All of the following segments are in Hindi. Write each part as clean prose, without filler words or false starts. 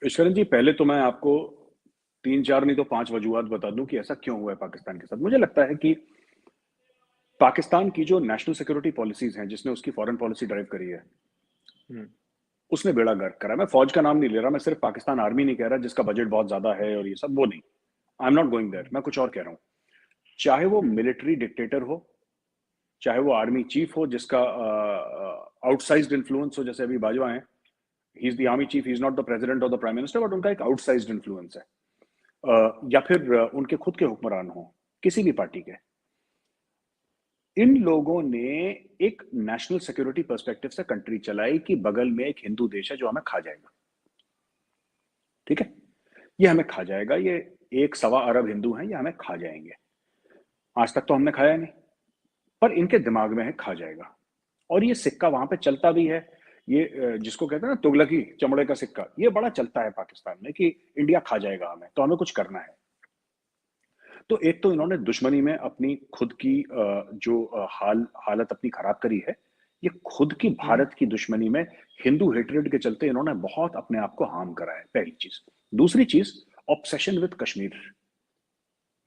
ईश्वरन जी, पहले तो मैं आपको 3-4 नहीं तो 5 वजूहात बता दूं कि ऐसा क्यों हुआ है पाकिस्तान के साथ। मुझे लगता है कि पाकिस्तान की जो नेशनल सिक्योरिटी पॉलिसीज हैं, जिसने उसकी फॉरेन पॉलिसी ड्राइव करी है, हम्म। उसने बेड़ा गर्क करा है। मैं फौज का नाम नहीं ले रहा, मैं सिर्फ पाकिस्तान आर्मी नहीं कह रहा जिसका बजट बहुत ज्यादा है और ये सब, वो नहीं। I am not going there, मैं कुछ और कह रहा हूँ। चाहे वो हम्म। मिलिट्री डिक्टेटर हो, चाहे वो आर्मी चीफ हो जिसका आउटसाइज्ड इन्फ्लुएंस हो, जैसे अभी बाजवा हैं, he is the army chief, he is not the president और द प्राइम मिनिस्टर, बट उनका एक आउटसाइज्ड इन्फ्लुएंस है। या फिर उनके खुद के हुक्मरान हो, किसी भी पार्टी के। इन लोगों ने एक नेशनल सिक्योरिटी पर्सपेक्टिव से कंट्री चलाई कि बगल में एक हिंदू देश है जो हमें खा जाएगा। ठीक है, ये हमें खा जाएगा, ये 1-1.25 अरब हिंदू हैं, ये हमें खा जाएंगे। आज तक तो हमने खाया नहीं, पर इनके दिमाग में है खा जाएगा। और ये सिक्का वहां पे चलता भी है। ये जिसको कहते हैं ना तुगलकी चमड़े का सिक्का, ये बड़ा चलता है पाकिस्तान में कि इंडिया खा जाएगा हमें, तो हमें कुछ करना है। तो एक तो इन्होंने दुश्मनी में अपनी खुद की जो हालत अपनी खराब करी है। ये खुद की हम्म। भारत की दुश्मनी में हिंदू हेट्रेड के चलते इन्होंने बहुत अपने आप को हार्म करा है, पहली चीज। दूसरी चीज, ऑब्सेशन विद कश्मीर।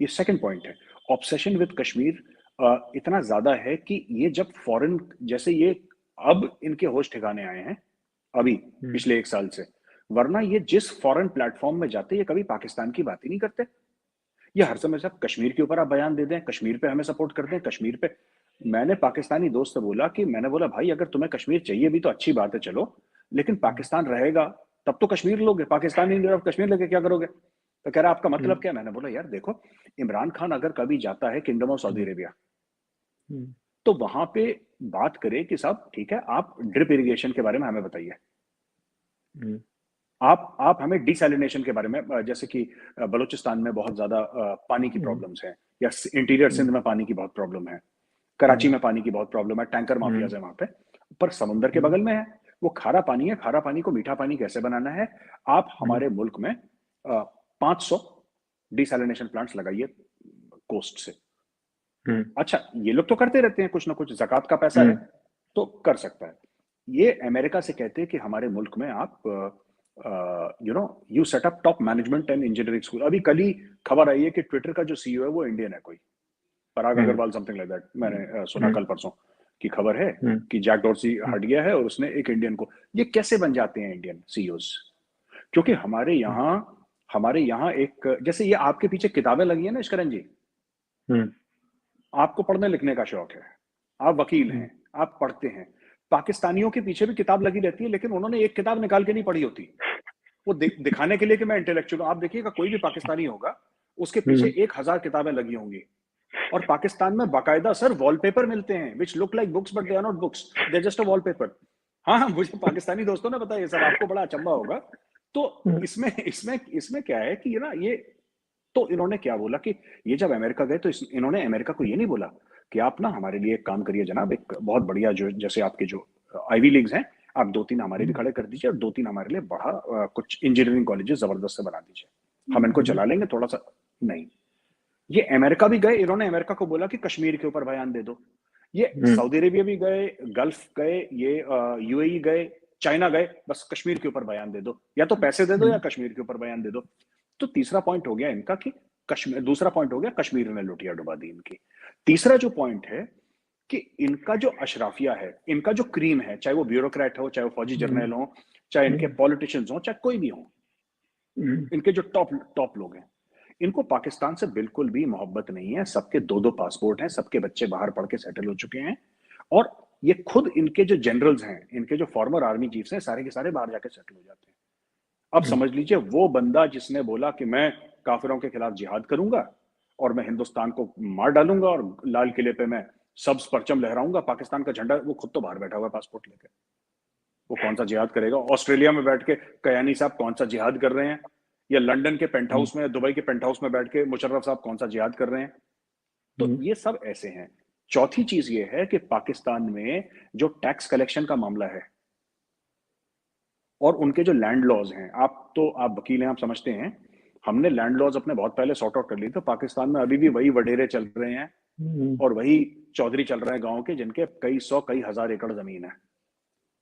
ये सेकंड पॉइंट है। ऑब्सेशन विद कश्मीर इतना ज्यादा है कि ये जब फॉरेन, जैसे ये अब इनके होश ठिकाने आए हैं अभी, हम्म। पिछले 1 साल से। वरना ये जिस फॉरेन प्लेटफॉर्म में जाते, ये कभी पाकिस्तान की बात ही नहीं करते। ये हर समय साहब कश्मीर के ऊपर आप बयान दे दें, कश्मीर पे हमें सपोर्ट कर दें, कश्मीर पे। मैंने पाकिस्तानी दोस्त से बोला कि मैंने बोला भाई अगर तुम्हें कश्मीर चाहिए भी तो अच्छी बात है, चलो, लेकिन पाकिस्तान रहेगा तब तो कश्मीर लोगे, पाकिस्तान नहीं रहा कश्मीर लेके क्या करोगे? तो कह रहा आपका मतलब हम्म। क्या? मैंने बोला यार देखो, इमरान खान अगर कभी जाता है kingdom of Saudi hmm. Arabia, hmm. तो वहां पे बात करें कि साहब ठीक है, आप ड्रिप इरिगेशन के बारे में हमें बताइए, हम्म। आप हमें डिसैलिनेशन के बारे में, जैसे कि बलूचिस्तान में बहुत ज्यादा पानी की हम्म। प्रॉब्लम्स हैं, या इंटीरियर सिंध हम्म। में पानी की बहुत प्रॉब्लम है, कराची हम्म। में पानी की बहुत प्रॉब्लम है, टैंकर हम्म। माफियाज है वहां पे, पर समुंदर के हम्म। बगल में है। वो खारा पानी है, खारा पानी को मीठा पानी कैसे बनाना है? आप हम्म। हमारे मुल्क में 500 डिसैलिनेशन प्लांट्स लगाइए कोस्ट से। हम्म। अच्छा, ये लोग तो करते रहते हैं, कुछ ना कुछ जक़ात का पैसा है हम्म। तो कर सकता है। ये अमेरिका से कहते हैं कि हमारे मुल्क में आप you set up top management and engineering school. अभी कल ही खबर आई है कि ट्विटर का जो सीईओ है वो इंडियन है, कोई Parag hmm. Agarwal, something like that. मैंने सुना हम्म। कल परसों की खबर है हम्म। कि जैक डॉर्सी हट गया है और उसने एक इंडियन को। ये कैसे बन जाते हैं इंडियन सीईओज? क्योंकि हमारे यहाँ एक, जैसे ये आपके पीछे किताबें लगी है ना इश्करन जी, हम्म। आपको पढ़ने लिखने का शौक है, आप वकील हम्म। हैं, आप पढ़ते हैं। पाकिस्तानियों के पीछे भी किताब लगी रहती है, लेकिन उन्होंने एक किताब निकाल के नहीं पढ़ी होती। वो दिखाने के लिए कि मैं इंटेलेक्चुअल हूं। आप देखिएगा कोई भी पाकिस्तानी होगा, उसके पीछे हम्म। 1000 किताबें लगी होंगी। और पाकिस्तान में बाकायदा सर वॉलपेपर मिलते हैं, which look like books but they are not books, they just a wallpaper. हाँ हाँ, मुझे पाकिस्तानी दोस्तों ने बताया ये सब, आपको बड़ा अचंभा होगा। तो हम्म। इसमें इसमें इसमें क्या है कि ये ना, ये तो इन्होंने क्या बोला कि ये जब अमेरिका गए तो इन्होंने अमेरिका को ये नहीं बोला कि आप ना हमारे लिए एक काम करिए जनाब, एक बहुत बढ़िया, जो जैसे आपके जो आईवी लीग्स हैं, आप 2-3 हमारे भी खड़े कर दीजिए और 2-3 हमारे लिए बड़ा कुछ इंजीनियरिंग कॉलेजेस जबरदस्त से बना दीजिए, हम इनको हम्म। चला लेंगे थोड़ा सा। नहीं, ये अमेरिका भी गए, इन्होंने अमेरिका को बोला कि कश्मीर के ऊपर बयान दे दो। ये हम्म। सऊदी अरेबिया भी गए, गल्फ गए, ये यूएई गए, चाइना गए, बस कश्मीर के ऊपर बयान दे दो, या तो पैसे दे दो या हम्म। कश्मीर के ऊपर बयान दे दो। तो तीसरा पॉइंट हो गया इनका कि कश्मीर, दूसरा पॉइंट हो गया कश्मीर ने लुटिया डुबा दी इनकी। तीसरा जो पॉइंट है कि इनका जो अशराफिया है, इनका जो क्रीम है, चाहे वो ब्यूरोक्रेट हो, चाहे वो फौजी जर्नल हो, चाहे इनके हम्म। पॉलिटिशियंस हो, चाहे कोई भी हो, हम्म। इनके जो टॉप टॉप लोग हैं, इनको पाकिस्तान से बिल्कुल भी मोहब्बत नहीं है। सबके 2-2 पासपोर्ट हैं, सबके बच्चे बाहर पढ़ के सेटल हो चुके हैं। और ये खुद इनके जो जनरल्स हैं, इनके जो फॉर्मर आर्मी चीफ्स हैं, सारे के सारे बाहर जाके सेटल हो जाते हैं। अब समझ लीजिए वो बंदा जिसने बोला कि मैं काफिरों के खिलाफ जिहाद करूंगा और मैं हिंदुस्तान को मार डालूंगा और लाल किले पे मैं सब्ज परचम लहराऊंगा, पाकिस्तान का झंडा, वो खुद तो बाहर बैठा हुआ है पासपोर्ट लेके। वो कौन सा जिहाद करेगा? ऑस्ट्रेलिया में बैठ के कयानी साहब कौन सा जिहाद कर रहे हैं, या लंदन के पेंट हम्म। हाउस में, दुबई के पेंट हाउस में बैठ के मुशर्रफ साहब कौन सा जिहाद कर रहे हैं? तो हम्म। ये सब ऐसे हैं। चौथी चीज ये है कि पाकिस्तान में जो टैक्स कलेक्शन का मामला है और उनके जो लैंड लॉज हैं, आप वकील हैं, आप समझते हैं, हमने लैंड लॉज अपने बहुत पहले सॉर्ट आउट कर लिए। तो पाकिस्तान में अभी भी वही वडेरे चल रहे हैं हम्म। और वही चौधरी चल रहे हैं गांव के, जिनके कई सौ कई हजार एकड़ जमीन है।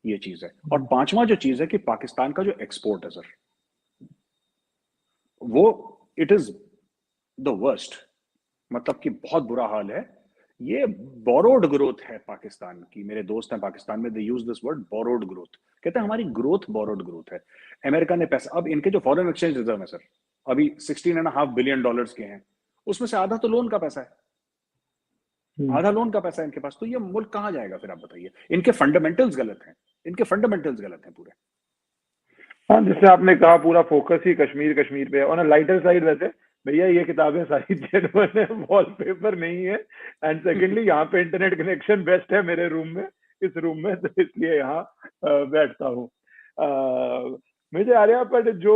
ये चीज है। और पांचवा जो चीज है कि पाकिस्तान का जो एक्सपोर्ट है सर, वो इट इज द वर्स्ट, मतलब कि बहुत बुरा हाल है। ये बोरोड ग्रोथ है पाकिस्तान की। मेरे दोस्त हैं पाकिस्तान में, they use this word borrowed growth, कहते हैं हमारी ग्रोथ बोरोड ग्रोथ है। अमेरिका ने पैसा, अब इनके जो फॉरेन एक्सचेंज रिजर्व है सर अभी $16.5 बिलियन के हैं, उसमें से आधा तो लोन का पैसा है, आधा लोन का पैसा है इनके पास। तो ये मुल्क कहां जाएगा फिर, आप बताइए। इनके फंडामेंटल्स गलत हैं, इनके फंडामेंटल्स गलत हैं पूरे। हाँ, जिससे आपने कहा पूरा फोकस ही कश्मीर पे है। और लाइटर साइड वैसे भैया ये किताबें सारी जेन्युइन है, वॉलपेपर नहीं है। एंड सेकेंडली यहाँ पे इंटरनेट कनेक्शन बेस्ट है मेरे रूम में, इस रूम में, तो इसलिए यहाँ बैठता हूँ। मुझे आर्या, पर जो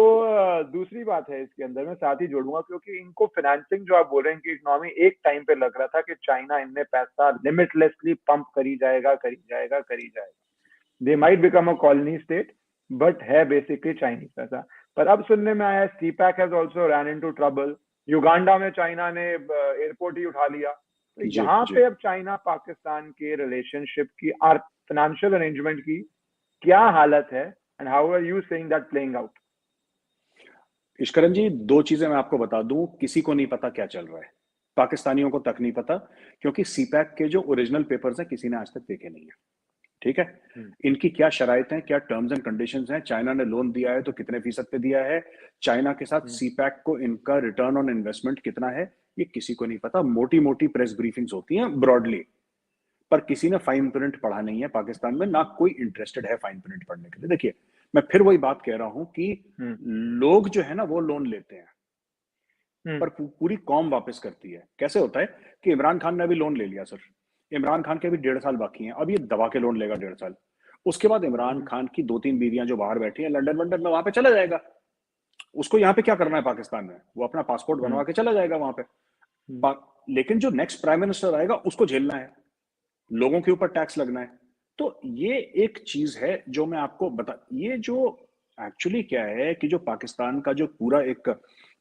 दूसरी बात है इसके अंदर मैं साथ ही जोड़ूंगा, क्योंकि इनको फाइनेंसिंग जो आप बोल रहे हैं कि इकोनॉमी, एक टाइम पे लग रहा था कि चाइना इनमें पैसा लिमिटलेसली पंप करी जाएगा। They might become a colony state, but है बेसिकली चाइनीज पैसा। पर अब सुनने में आया CPEC has also run into trouble. Uganda में चाइना ने एयरपोर्ट ही उठा लिया। तो यहाँ पे अब चाइना पाकिस्तान के रिलेशनशिप की, फाइनेंशियल अरेंजमेंट की क्या हालत है, and how are you saying that playing out? Ishkaran ji, दो चीजें मैं आपको बता दूं, किसी को नहीं पता क्या चल रहा है, पाकिस्तानियों को तक नहीं पता, क्योंकि सीपैक के जो ओरिजिनल पेपर्स हैं किसी ने आज तक देखे नहीं है। ठीक है, इनकी क्या शराइत हैं, क्या टर्म्स एंड कंडीशंस हैं, चाइना ने लोन दिया है तो कितने फीसद पे दिया है, चाइना के साथ सीपैक को इनका रिटर्न ऑन इन्वेस्टमेंट कितना है, ये किसी को नहीं पता। मोटी मोटी प्रेस ब्रीफिंग्स होती हैं ब्रॉडली, पर किसी ने फाइन प्रिंट पढ़ा नहीं है पाकिस्तान में, ना कोई इंटरेस्टेड है फाइन प्रिंट पढ़ने के लिए। देखिए, मैं फिर वही बात कह रहा हूं कि लोग जो है ना वो लोन लेते हैं पर पूरी कौम वापस करती है। कैसे होता है कि इमरान खान ने अभी लोन ले लिया सर, इमरान खान के अभी 1.5 साल बाकी हैं, अब ये दबा के लोन लेगा 1.5 साल। उसके बाद इमरान खान की 2-3 बीवियां जो बाहर बैठी हैं लंदन वंडन में, वहां पे चला जाएगा। उसको यहाँ पे क्या करना है पाकिस्तान में, वो अपना पासपोर्ट बनवा के चला जाएगा वहां पे। लेकिन जो नेक्स्ट प्राइम मिनिस्टर आएगा उसको झेलना है, लोगों के ऊपर टैक्स लगना है। तो ये एक चीज है जो मैं आपको बता, ये जो एक्चुअली क्या है कि जो पाकिस्तान का जो पूरा एक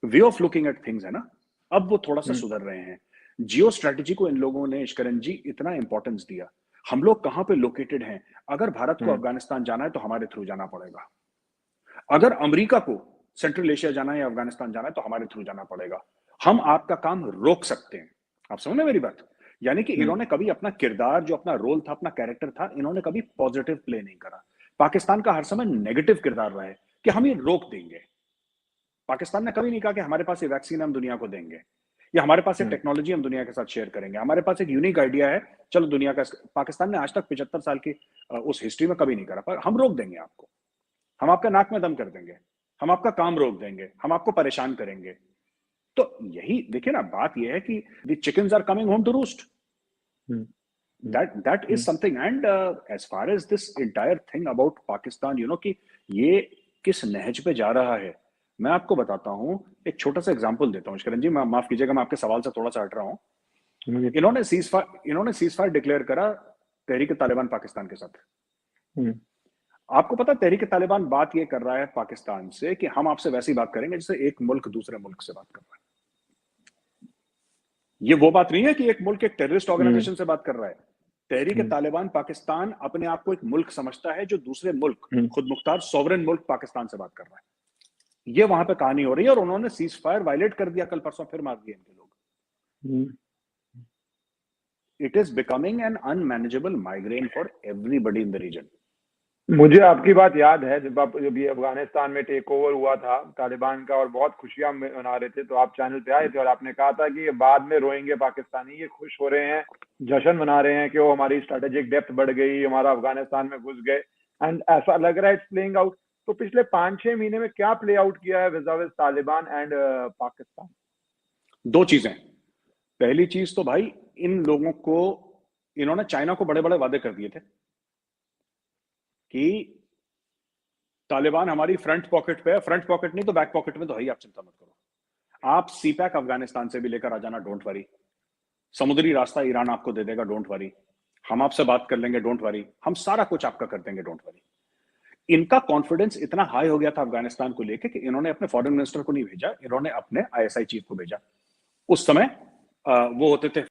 way of looking at things है ना, अब वो थोड़ा सा सुधर रहे हैं। जियो स्ट्रेटेजी को इन लोगों ने, इश्करन जी, इतना इंपॉर्टेंस दिया। हम लोग कहां पे लोकेटेड हैं, अगर भारत को अफगानिस्तान जाना है तो हमारे थ्रू जाना पड़ेगा, अगर अमेरिका को सेंट्रल एशिया जाना है या अफगानिस्तान जाना है तो हमारे थ्रू जाना पड़ेगा। हम आपका काम रोक सकते हैं, आप समझ मेरी बात। यानी कि इन्होंने कभी अपना किरदार, जो अपना रोल था, अपना कैरेक्टर था, इन्होंने कभी पॉजिटिव प्ले नहीं करा। पाकिस्तान का हर समय नेगेटिव किरदार रहा है कि हम ये रोक देंगे। पाकिस्तान ने कभी नहीं कहा कि हमारे पास ये वैक्सीन हम दुनिया को देंगे, या हमारे पास एक टेक्नोलॉजी हम दुनिया के साथ शेयर करेंगे, हमारे पास एक यूनिक आइडिया है, चलो दुनिया का। पाकिस्तान ने आज तक 75 साल की उस हिस्ट्री में कभी नहीं करा। पर हम रोक देंगे आपको, हम आपका नाक में दम कर देंगे, हम आपका काम रोक देंगे, हम आपको परेशान करेंगे। तो यही देखिए ना, बात यह है कि the chickens are coming home to roost. that is something. And as far as this entire thing about Pakistan, you know, कि ये किस नहज पे जा रहा है, मैं आपको बताता हूं, एक छोटा सा एग्जांपल देता हूं। इश्करन जी, माफ कीजिएगा, मैं आपके सवाल से थोड़ा सा हट रहा हूं। इन्होंने सीज फायर डिक्लेयर करा तहरीक तालिबान पाकिस्तान के साथ। आपको पता, तहरीक तालिबान बात ये कर रहा है पाकिस्तान से कि हम आपसे वैसी बात करेंगे जैसे एक मुल्क दूसरे मुल्क से बात कर रहा है। ये वो बात नहीं है कि एक मुल्क एक टेररिस्ट ऑर्गेनाइजेशन से बात कर रहा है। तहरीक तालिबान पाकिस्तान अपने आप को एक मुल्क समझता है जो दूसरे मुल्क, खुद मुख्तार सॉवरेन मुल्क पाकिस्तान से बात कर रहा है। ये वहां पे कहानी हो रही है, और उन्होंने सीज फायर वायलेट कर दिया, कल परसों फिर मार दिए इनके लोग। It is becoming an unmanageable migraine for everybody in the region. मुझे आपकी बात याद है, जब ये अफगानिस्तान में टेक ओवर हुआ था तालिबान का और बहुत खुशियां मना रहे थे, तो आप चैनल पे आए थे और आपने कहा था कि ये बाद में रोएंगे पाकिस्तानी, ये खुश हो रहे हैं, जश्न मना रहे हैं कि वो हमारी स्ट्रेटेजिक डेप्थ बढ़ गई, हमारा अफगानिस्तान में घुस गए। एंड ऐसा लग रहा है इट्स प्लेइंग आउट। तो पिछले 5-6 महीने में क्या प्ले आउट किया है विज़ तालिबान एंड पाकिस्तान? दो चीजें। पहली चीज तो भाई, इन लोगों को, इन्होंने चाइना को बड़े बड़े वादे कर दिए थे कि तालिबान हमारी फ्रंट पॉकेट पे है, फ्रंट पॉकेट नहीं तो बैक पॉकेट में तो है ही, आप चिंता मत करो। आप सीपैक अफगानिस्तान से भी लेकर आ जाना, डोंट वरी। समुद्री रास्ता ईरान आपको दे देगा, डोंट वरी। हम आपसे बात कर लेंगे, डोंट वरी। हम सारा कुछ आपका कर देंगे, डोंट वरी। इनका कॉन्फिडेंस इतना हाई हो गया था अफगानिस्तान को लेकर कि इन्होंने अपने फॉरेन मिनिस्टर को नहीं भेजा, इन्होंने अपने ISI चीफ को भेजा। उस समय वो होते थे